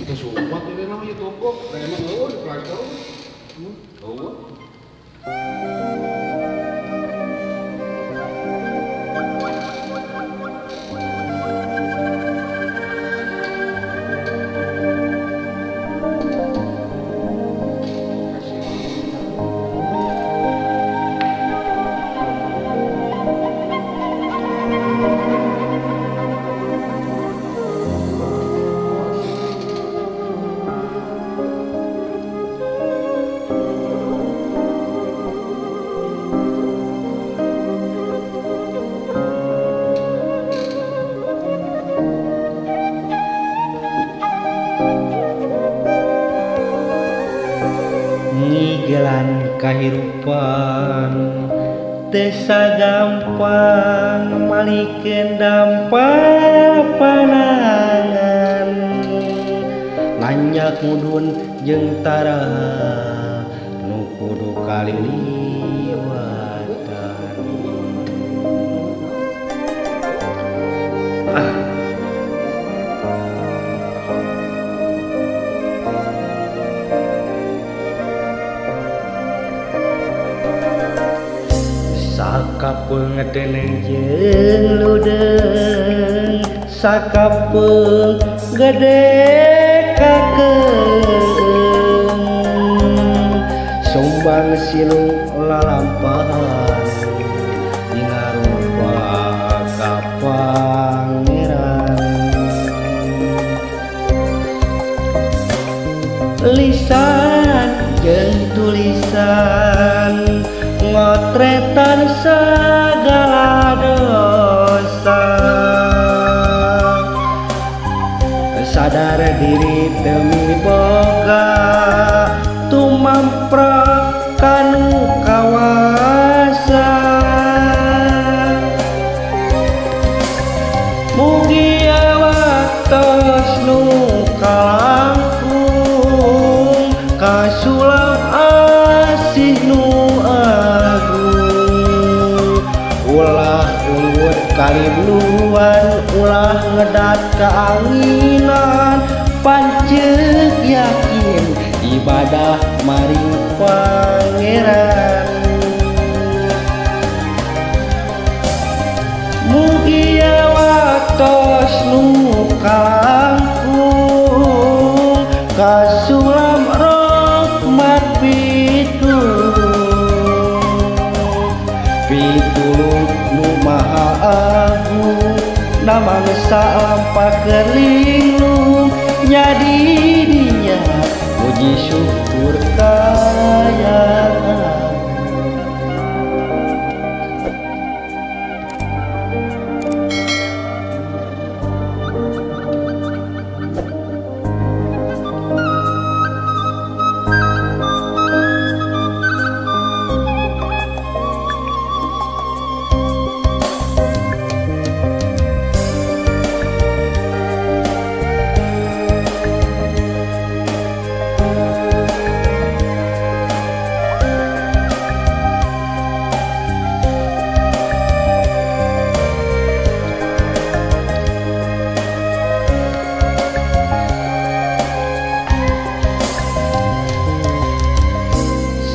Kesumpah ini namanya toko. Emang lo di pelakor. Oh. Ngigelan kahirupan teu sagampang malikeun dampal panangan nanyak mudun jeung taraha nu kudu kaliliwatan. Sakapeung ngedeneng jeung ludeung sakapeung gede kakeung sumbang silung lalampahan dina rupa ka pangeran lisan jeung tulisan ngotretan segala dosa sadar diri demi boga tumampra kanu kawasa mugi waktos nu kalangkung kasulang asih nu ulah unggul kaliluan ulah ngedat keanginan pancek yakin ibadah maring pangeran mugi waktos nu kalangkung kasulam rahmat pitulung nu maha agung namang sampah kerlindung jadi dinya puji syukur kayaan.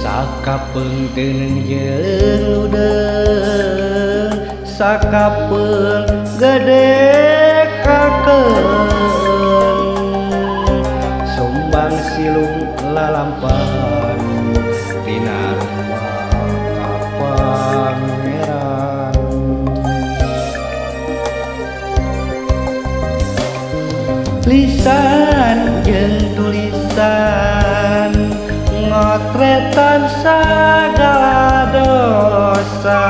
Sakapeung deuneng jeung ludeung sakapeung gede kakeung sumbang silung lalampahan tina rupa ka pangeran lisan jeung tulisan ngotretan sagala dosa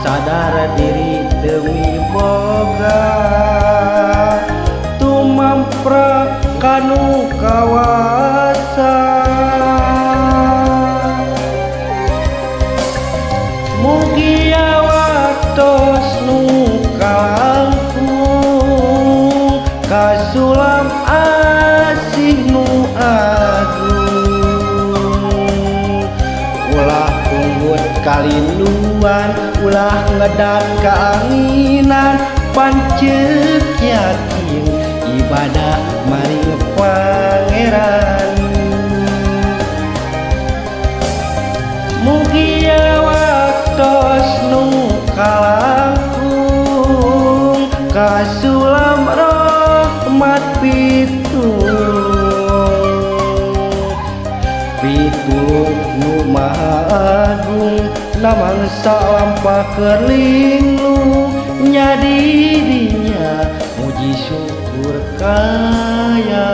sadar diri demi boga tumampra kanu kawasa mugi waktos nu kalangkung kasulam asih nu kalindungan ulah ngedat keanginan pancek yakin ibadah langkung kasulam rahmat pitung nu maha agung namang salampa kerlinglu nyadi dinya muji syukur kaya